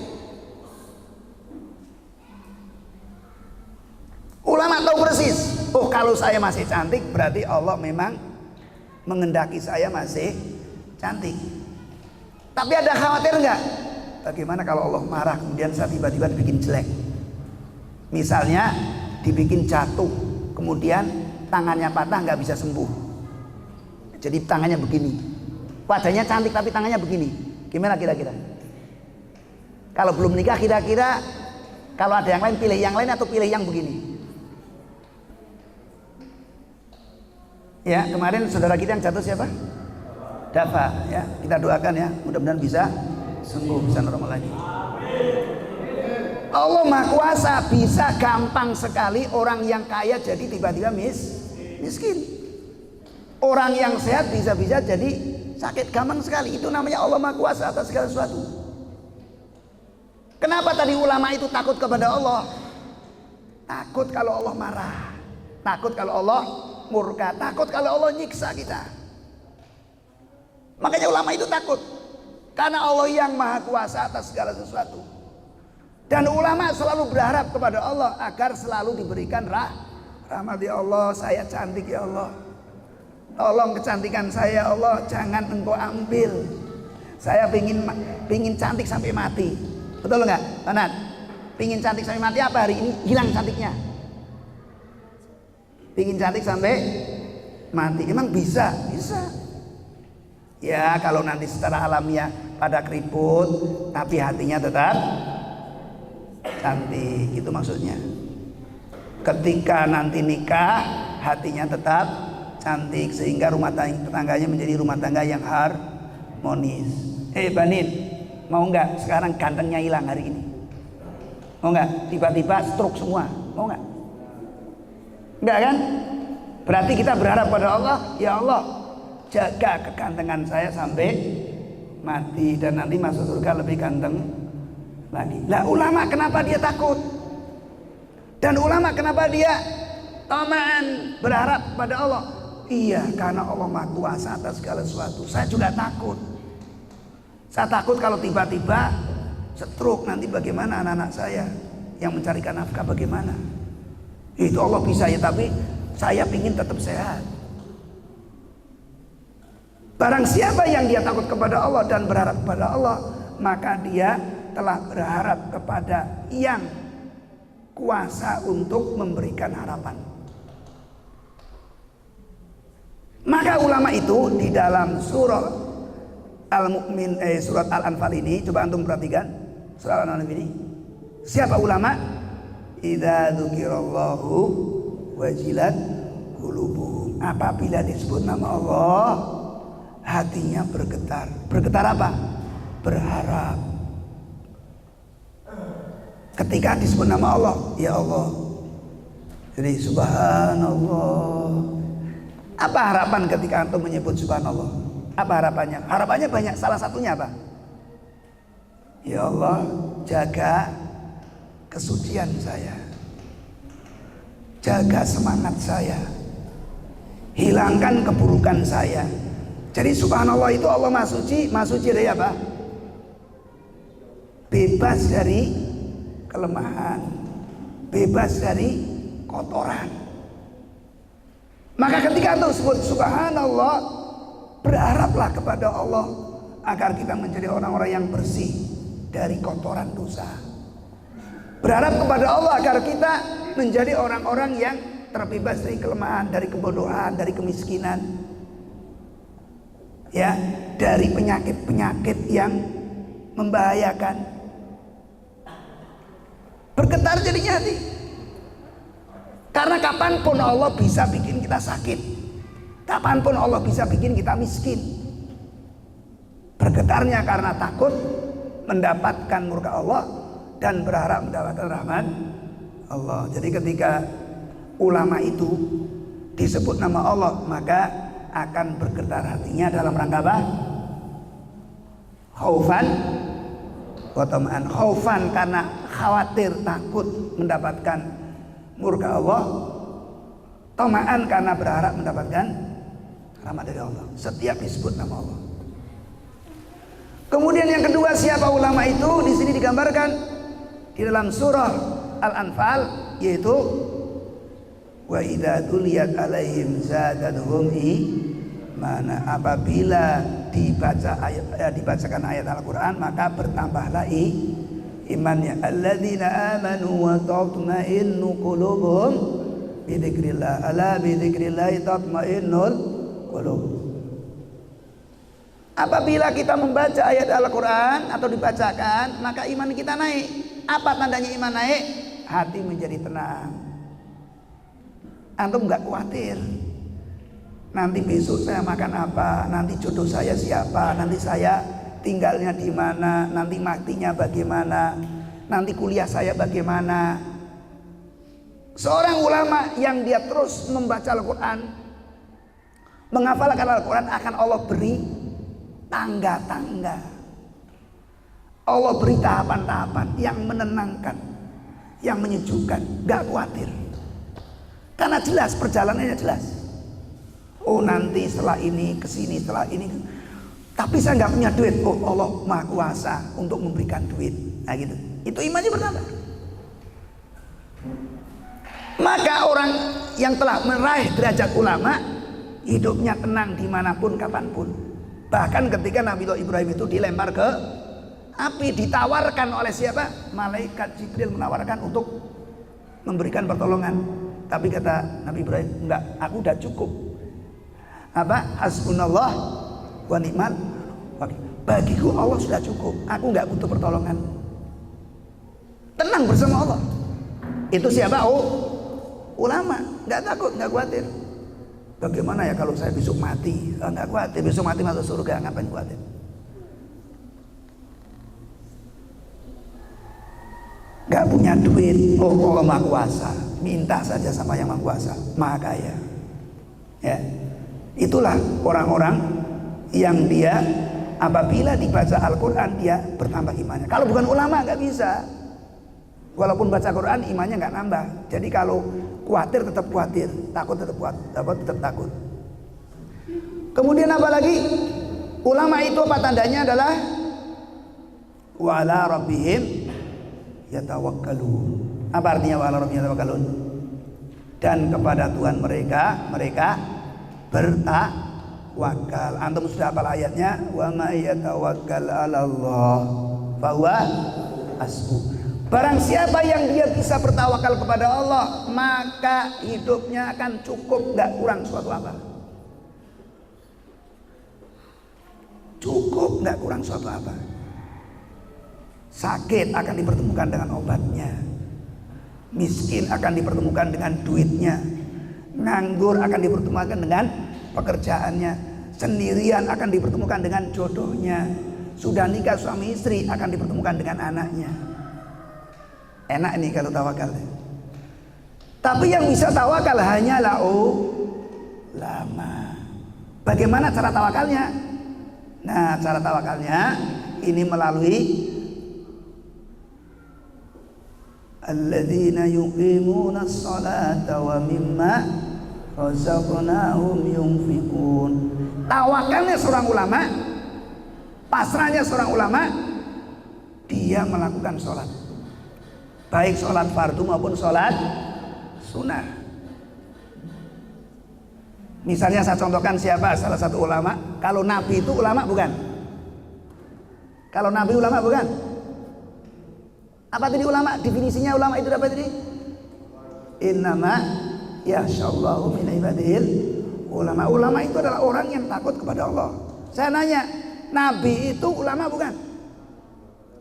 Speaker 1: Ulama tahu persis, oh kalau saya masih cantik berarti Allah memang mengendaki saya masih cantik. Tapi ada khawatir nggak? Bagaimana kalau Allah marah kemudian saya tiba-tiba dibikin jelek? Misalnya dibikin jatuh, kemudian tangannya patah nggak bisa sembuh. Jadi tangannya begini, wajahnya cantik tapi tangannya begini. Gimana kira-kira? Kalau belum nikah kira-kira kalau ada yang lain pilih yang lain atau pilih yang begini? Ya, kemarin saudara kita yang jatuh siapa? Dafa, ya. Kita doakan ya, mudah-mudahan bisa sembuh, bisa normal lagi. Allah Maha Kuasa, bisa gampang sekali orang yang kaya jadi tiba-tiba miskin. Orang yang sehat bisa-bisa jadi sakit gampang sekali. Itu namanya Allah Maha Kuasa atas segala sesuatu. Kenapa tadi ulama itu takut kepada Allah? Takut kalau Allah marah, takut kalau Allah murka, takut kalau Allah nyiksa kita. Makanya ulama itu takut karena Allah yang Maha Kuasa atas segala sesuatu. Dan ulama selalu berharap kepada Allah agar selalu diberikan rahmat. Ya Allah, saya cantik ya Allah, tolong kecantikan saya ya Allah, jangan engkau ambil. Saya pingin cantik sampai mati. Betul nggak, Tanat? Pingin cantik sampai mati apa hari ini? Hilang cantiknya. Pingin cantik sampai mati, emang bisa? Bisa. Ya kalau nanti secara alamiah pada keriput, tapi hatinya tetap cantik, itu maksudnya. Ketika nanti nikah, hatinya tetap cantik sehingga rumah tangganya menjadi rumah tangga yang harmonis. Banin, mau nggak sekarang gantengnya hilang hari ini? Mau nggak? Tiba-tiba stroke semua, mau nggak? Enggak kan? Berarti kita berharap pada Allah, ya Allah jaga kegantengan saya sampai mati dan nanti masuk surga lebih ganteng lagi. Lah ulama kenapa dia takut? Dan ulama kenapa dia tamaan berharap pada Allah? Iya, karena Allah Maha Kuasa atas segala sesuatu. Saya juga takut. Saya takut kalau tiba-tiba stroke nanti bagaimana anak-anak saya yang mencarikan nafkah bagaimana? Itu Allah bisa ya, tapi saya ingin tetap sehat. Barang siapa yang dia takut kepada Allah dan berharap kepada Allah, maka dia telah berharap kepada yang kuasa untuk memberikan harapan. Maka ulama itu di dalam surah Al-Mu'min, surat Al-Anfal ini, coba antum perhatikan surat Al-Anfal ini. Siapa ulama? Idza dzukirallahu wajilat qulubuhum. Apabila disebut nama Allah, hatinya bergetar. Bergetar apa? Berharap. Ketika disebut nama Allah, ya Allah. Jadi subhanallah. Apa harapan ketika antum menyebut subhanallah? Apa harapannya? Harapannya banyak. Salah satunya apa? Ya Allah, jaga kesucian saya. Jaga semangat saya. Hilangkan keburukan saya. Jadi subhanallah itu Allah Maha Suci. Maha Suci dari apa? Bebas dari kelemahan, bebas dari kotoran. Maka ketika itu sebut subhanallah, berharaplah kepada Allah agar kita menjadi orang-orang yang bersih dari kotoran dosa. Berharap kepada Allah agar kita menjadi orang-orang yang terbebas dari kelemahan, dari kebodohan, dari kemiskinan, ya, dari penyakit-penyakit yang membahayakan. Bergetar jadinya hati. Karena kapanpun Allah bisa bikin kita sakit, kapanpun Allah bisa bikin kita miskin. Bergetarnya karena takut mendapatkan murka Allah dan berharap mendapatkan rahmat Allah. Jadi ketika ulama itu disebut nama Allah, maka akan bergetar hatinya dalam rangka apa? Khaufan wa tama'an. Khaufan karena khawatir, takut mendapatkan murka Allah. Tama'an karena berharap mendapatkan rahmat dari Allah. Setiap disebut nama Allah. Kemudian yang kedua, siapa ulama itu? Di sini digambarkan di dalam surah Al-Anfal, yaitu wa idza tuliyat alaihim zadatuhum imana. Apabila dibacakan ayat Al-Qur'an, maka bertambahlah imannya. Alladzina amanu wa tatma'innu qulubuhum bi dzikrillah. Ala bi dzikrillah tatma'innul qulub. Apabila kita membaca ayat Al-Quran atau dibacakan, maka iman kita naik. Apa tandanya iman naik? Hati menjadi tenang. Antum gak khawatir nanti besok saya makan apa, nanti jodoh saya siapa, nanti saya tinggalnya di mana, nanti matinya bagaimana, nanti kuliah saya bagaimana. Seorang ulama yang dia terus membaca Al-Quran, menghafalkan Al-Quran, akan Allah beri tangga-tangga. Allah beri tahapan-tahapan yang menenangkan, yang menyejukkan, gak khawatir. Karena jelas, perjalanannya jelas. Oh nanti setelah ini kesini, setelah ini. Tapi saya gak punya duit. Oh Allah Maha Kuasa untuk memberikan duit. Nah gitu. Itu imannya bertambah. Maka orang yang telah meraih derajat ulama, hidupnya tenang dimanapun, kapanpun. Bahkan ketika Nabi Ibrahim itu dilempar ke api, ditawarkan oleh siapa? Malaikat Jibril menawarkan untuk memberikan pertolongan. Tapi kata Nabi Ibrahim, enggak, aku udah cukup. Apa? Hasbunallah wa ni'mal wakil. Bagiku Allah sudah cukup. Aku enggak butuh pertolongan. Tenang bersama Allah. Itu siapa? Oh, ulama. Enggak takut, enggak khawatir. Bagaimana ya kalau saya besok mati? Enggak khawatir, besok mati masuk surga, ngapain khawatir? Enggak punya duit, oh Allah Maha Kuasa, minta saja sama yang Maha Kuasa, Maha Kaya. Ya, itulah orang-orang yang dia apabila dibaca Al-Quran dia bertambah imannya. Kalau bukan ulama nggak bisa. Walaupun baca Quran imannya nggak nambah. Jadi kalau khawatir tetap khawatir, takut tetap takut. Kemudian apa lagi? Ulama itu apa tandanya adalah wa ala rabbihim yatawakkalun. Apa artinya wa ala rabbihim yatawakkalun? Dan kepada Tuhan mereka wakal. Antum sudah hafal ayatnya, wa may yatawakkal 'alallah fahuwa hasbuh. Barang siapa yang dia bisa bertawakal kepada Allah, maka hidupnya akan cukup, gak kurang suatu apa. Cukup, gak kurang suatu apa. Sakit akan dipertemukan dengan obatnya, miskin akan dipertemukan dengan duitnya, nganggur akan dipertemukan dengan pekerjaannya, sendirian akan dipertemukan dengan jodohnya, sudah nikah suami istri akan dipertemukan dengan anaknya. Enak nih kalau tawakal. Tapi yang bisa tawakal hanyalah ulama. Bagaimana cara tawakalnya? Nah, cara tawakalnya ini melalui alladzina yuqimuna sholata wa mimma razaqnahum yunfiqun. Tawakalnya seorang ulama, pasrahnya seorang ulama, dia melakukan sholat, baik sholat fardu maupun sholat sunnah. Misalnya saya contohkan siapa salah satu ulama. Kalau Nabi itu ulama bukan? Kalau Nabi ulama bukan? Apa tadi ulama? Definisinya ulama itu apa tadi? Innama yasyallahu min ibadihil ulama. Ulama itu adalah orang yang takut kepada Allah. Saya nanya, Nabi itu ulama bukan?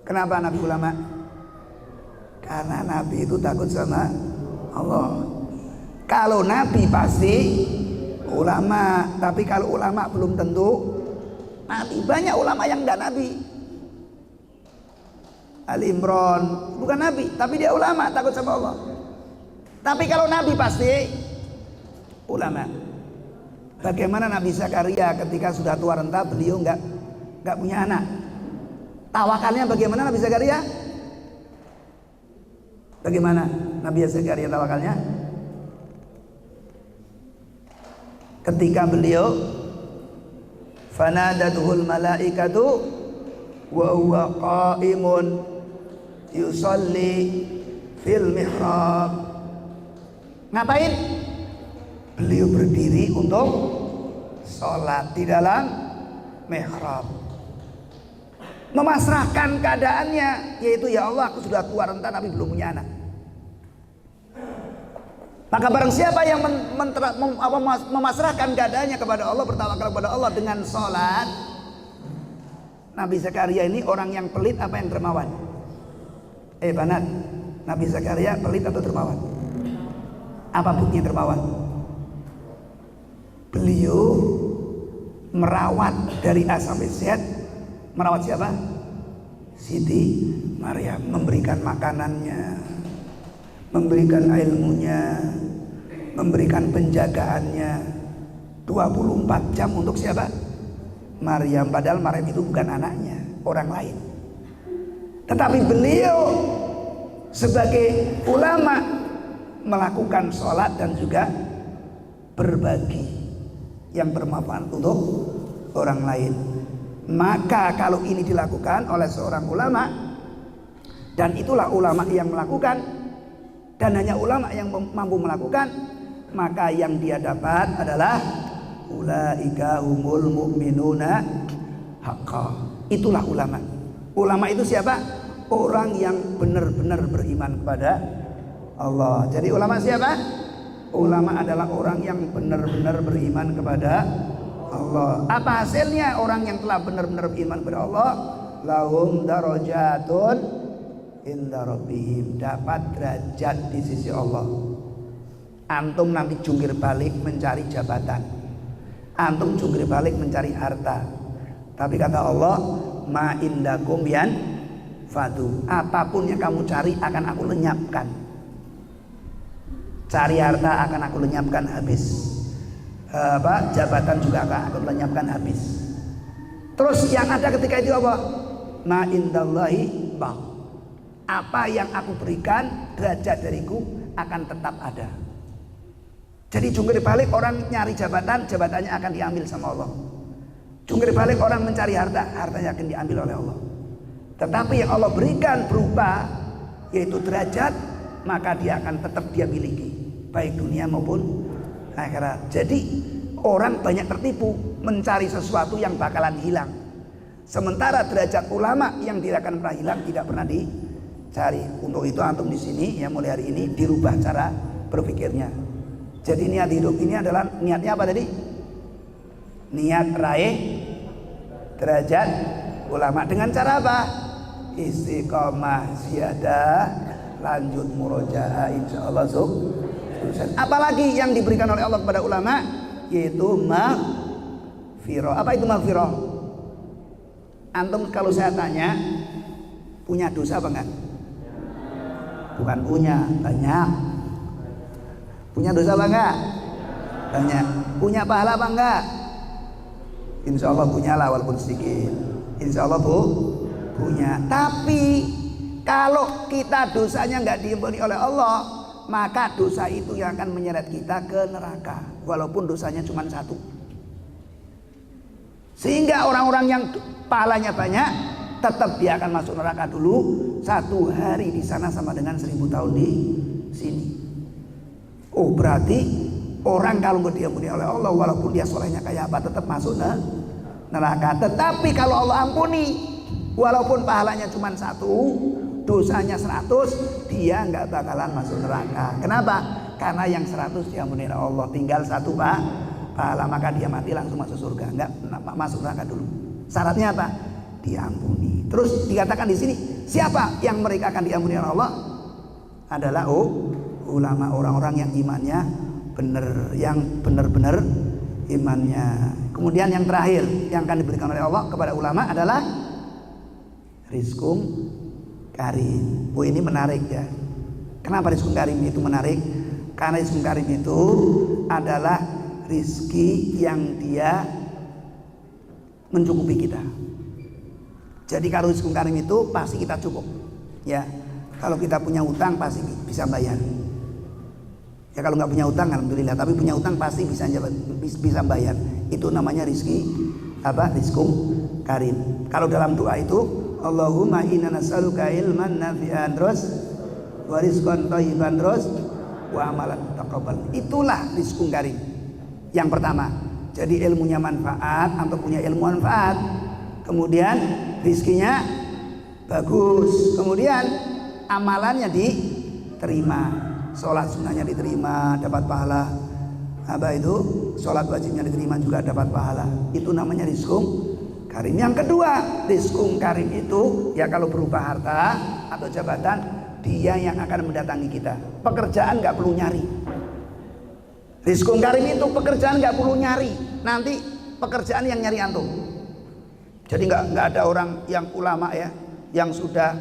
Speaker 1: Kenapa Nabi ulama? Karena Nabi itu takut sama Allah. Kalau Nabi pasti ulama, tapi kalau ulama belum tentu Nabi. Banyak ulama yang enggak Nabi. Ali Imran bukan Nabi, tapi dia ulama, takut sama Allah. Tapi kalau Nabi pasti ulama. Bagaimana Nabi Zakaria ketika sudah tua renta, beliau enggak punya anak. Tawakalnya bagaimana Nabi Zakaria? Bagaimana Nabi Zakaria tawakalnya? Ketika beliau fanadatul malaikatu wa huwa qaimun yusalli fil mihrab. Ngapain? Beliau berdiri untuk sholat di dalam mihrab, memasrahkan keadaannya, yaitu ya Allah, aku sudah tua renta tapi belum punya anak. Maka barang siapa yang memasrahkan keadaannya kepada Allah, bertawakal kepada Allah dengan sholat. Nabi Zakaria ini orang yang pelit apa yang dermawan? Banat, Nabi Zakaria pelit atau dermawan? Apa buktinya dermawan? Beliau merawat dari A sampai Z. Merawat siapa? Siti Maryam, memberikan makanannya, memberikan ilmunya, memberikan penjagaannya 24 jam untuk siapa? Maryam. Padahal Maryam itu bukan anaknya, orang lain. Tetapi beliau sebagai ulama melakukan sholat dan juga berbagi yang bermanfaat untuk orang lain. Maka kalau ini dilakukan oleh seorang ulama, dan itulah ulama yang melakukan, dan hanya ulama yang mampu melakukan, maka yang dia dapat adalah ulaika humul mu'minuna haqqa. Itulah ulama. Ulama itu siapa? Orang yang benar-benar beriman kepada Allah. Jadi ulama siapa? Ulama adalah orang yang benar-benar beriman kepada Allah. Apa hasilnya orang yang telah benar-benar beriman kepada Allah? Lahum darajatun inda rabbihim, dapat derajat di sisi Allah. Antum nanti jungkir balik mencari jabatan, antum jungkir balik mencari harta, tapi kata Allah, ma indakum yan fadu, apapun yang kamu cari akan aku lenyapkan. Cari harta akan aku lenyapkan habis, jabatan juga akan aku lenyapkan habis. Terus yang ada ketika itu apa? Ma indallahi baq, apa yang aku berikan derajat dariku akan tetap ada. Jadi jungkir balik orang nyari jabatan, jabatannya akan diambil sama Allah. Jungkir balik orang mencari harta, hartanya akan diambil oleh Allah. Tetapi yang Allah berikan berupa yaitu derajat, maka dia akan tetap dia miliki, baik dunia maupun akhirat. Jadi orang banyak tertipu mencari sesuatu yang bakalan hilang. Sementara derajat ulama yang tidak akan pernah hilang tidak pernah dicari. Untuk itu antum di sini ya mulai hari ini dirubah cara berpikirnya. Jadi niat hidup ini adalah niatnya apa tadi? Niat raih derajat ulama dengan cara apa? Istiqomah ziyadah, lanjut murojaah insyaallah sukses. Apalagi yang diberikan oleh Allah kepada ulama yaitu maghfirah. Apa itu maghfirah? Antum kalau saya tanya punya dosa apa enggak? Bukan punya, banyak. Punya dosa apa enggak? Banyak. Punya pahala apa enggak? Insya Allah punya lah walaupun sedikit. Insya Allah punya. Tapi kalau kita dosanya enggak diampuni oleh Allah, maka dosa itu yang akan menyeret kita ke neraka walaupun dosanya cuma satu. Sehingga orang-orang yang pahalanya banyak tetap dia akan masuk neraka dulu. 1 hari di sana sama dengan 1000 tahun di sini. Oh berarti orang kalau nggak diampuni oleh Allah walaupun dia solehnya kayak apa tetap masuk neraka. Tetapi kalau Allah ampuni walaupun pahalanya cuma 1, dosanya 100, dia nggak bakalan masuk neraka. Kenapa? Karena yang 100 diampuni oleh Allah, tinggal 1 pahala, maka dia mati langsung masuk surga, nggak masuk neraka dulu. Syaratnya apa? Diampuni. Terus dikatakan di sini, siapa yang mereka akan diampuni oleh Allah? Adalah ulama, orang-orang yang imannya benar, yang benar-benar imannya. Kemudian yang terakhir yang akan diberikan oleh Allah kepada ulama adalah rizkum karim. Oh ini menarik ya. Kenapa rizkum karim itu menarik? Karena rizkum karim itu adalah rizki yang dia mencukupi kita. Jadi kalau rizkum karim itu pasti kita cukup. Ya, kalau kita punya utang pasti bisa bayar. Ya kalau nggak punya utang alhamdulillah, tapi punya utang pasti bisa bayar. Itu namanya rizki apa? Rizkum karim. Kalau dalam doa itu Allahumma inna nas'aluka ilman nafi'an terus wa rizqan thayyiban terus wa amalan taqabbal. Itulah rizqun karim. Yang pertama, jadi ilmunya manfaat atau punya ilmu manfaat. Kemudian rizkinya bagus. Kemudian amalannya diterima. Sholat sunnahnya diterima, dapat pahala. Apa itu? Sholat wajibnya diterima juga dapat pahala. Itu namanya rizqun karim. Yang kedua, rizqun karim itu ya kalau berupa harta atau jabatan, dia yang akan mendatangi kita. Pekerjaan nggak perlu nyari. Rizqun karim itu pekerjaan nggak perlu nyari. Nanti pekerjaan yang nyari antum. Jadi nggak ada orang yang ulama ya, yang sudah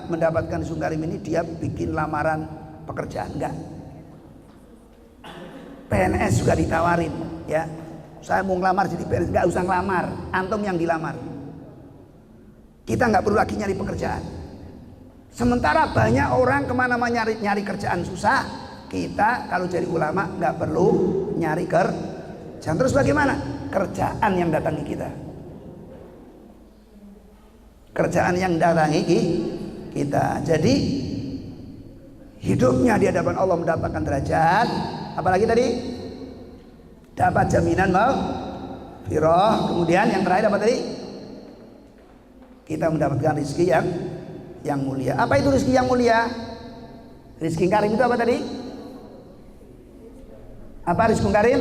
Speaker 1: mendapatkan rizqun karim ini dia bikin lamaran pekerjaan, enggak. PNS juga ditawarin ya. Saya mau ngelamar jadi PNS, nggak usah ngelamar, antum yang dilamar. Kita nggak perlu lagi nyari pekerjaan. Sementara banyak orang kemana-mana nyari kerjaan susah. Kita kalau jadi ulama nggak perlu nyari kerjaan. Terus bagaimana? Kerjaan yang datangi kita. Kerjaan yang datangi kita. Jadi hidupnya di hadapan Allah mendapatkan derajat. Apalagi tadi? Dapat jaminan maghfirah. Kemudian yang terakhir apa tadi? Kita mendapatkan rezeki yang mulia. Apa itu rezeki yang mulia? Rezeki karim itu apa tadi? Apa rezeki karim?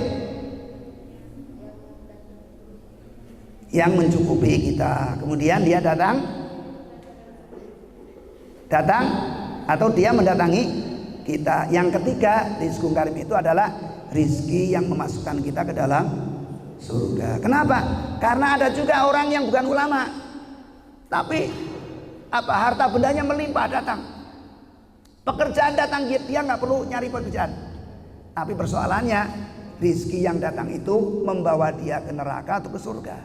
Speaker 1: Yang mencukupi kita. Kemudian dia datang atau dia mendatangi kita. Yang ketiga, rizqun karim itu adalah rizki yang memasukkan kita ke dalam surga. Kenapa? Karena ada juga orang yang bukan ulama, tapi harta bendanya melimpah datang, pekerjaan datang, dia nggak perlu nyari pekerjaan. Tapi persoalannya rizki yang datang itu membawa dia ke neraka atau ke surga.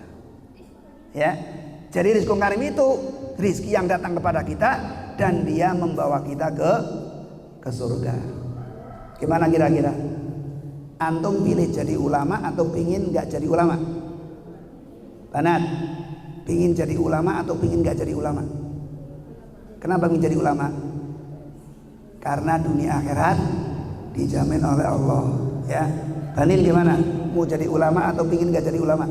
Speaker 1: Ya, jadi rizqun karim itu rizki yang datang kepada kita dan dia membawa kita ke surga. Gimana kira-kira? Antum pilih jadi ulama atau pingin nggak jadi ulama? Banat, pingin jadi ulama atau pingin nggak jadi ulama? Kenapa pingin jadi ulama? Karena dunia akhirat dijamin oleh Allah. Ya, Banin gimana? mau jadi ulama atau pingin gak jadi ulama?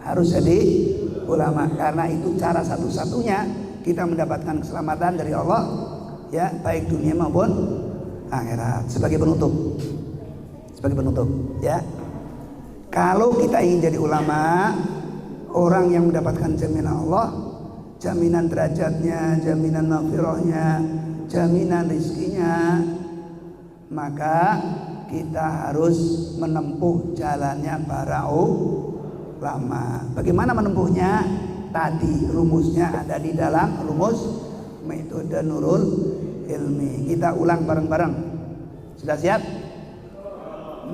Speaker 1: Harus jadi ulama, karena itu cara satu-satunya kita mendapatkan keselamatan dari Allah, ya, baik dunia maupun akhirat. Sebagai penutup, ya, kalau kita ingin jadi ulama, orang yang mendapatkan jaminan Allah, jaminan derajatnya, jaminan maghfirahnya, jaminan rizkinya, maka kita harus menempuh jalannya para ulama. Bagaimana menempuhnya? Tadi rumusnya ada di dalam rumus metode Nurul Ilmi. Kita ulang bareng-bareng. Sudah siap?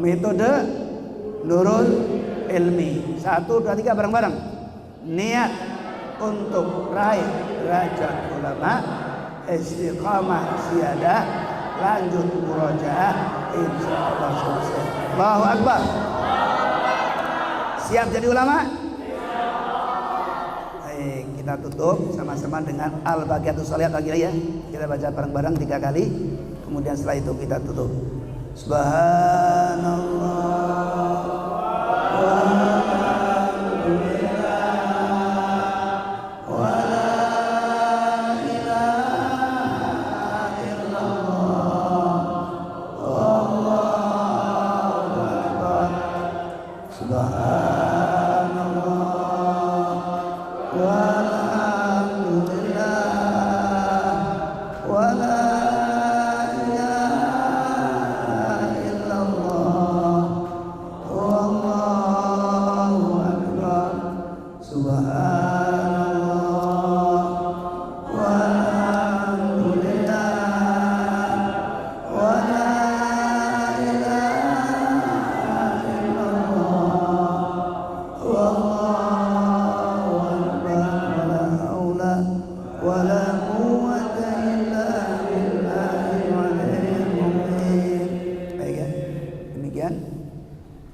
Speaker 1: Metode Nurul Ilmi. 1, 2, 3 bareng-bareng. Niat untuk raih derajat ulama, istiqamah siadah, lanjut murojaah, insyaallah sukses. Allahu Akbar. Siap jadi ulama? Baik, kita tutup sama-sama dengan Al-Baqiyatus Shalihat lagi ya. Kita baca bareng-bareng 3 kali. Kemudian setelah itu kita tutup. Subhanallah.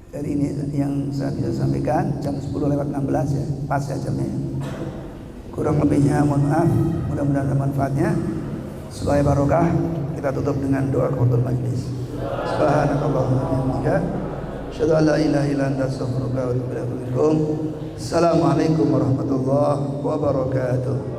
Speaker 1: Dari ini yang saya bisa sampaikan, jam 10:16 ya, pas ya jamnya. Kurang lebihnya mohon maaf, mudah-mudahan ada manfaatnya. Supaya barokah, kita tutup dengan doa qudul majlis. Subhanakallahumma wa bihamdika, asyhadu an la ilaha illa anta, astaghfiruka wa atubu ilaik. Assalamualaikum warahmatullahi wabarakatuh.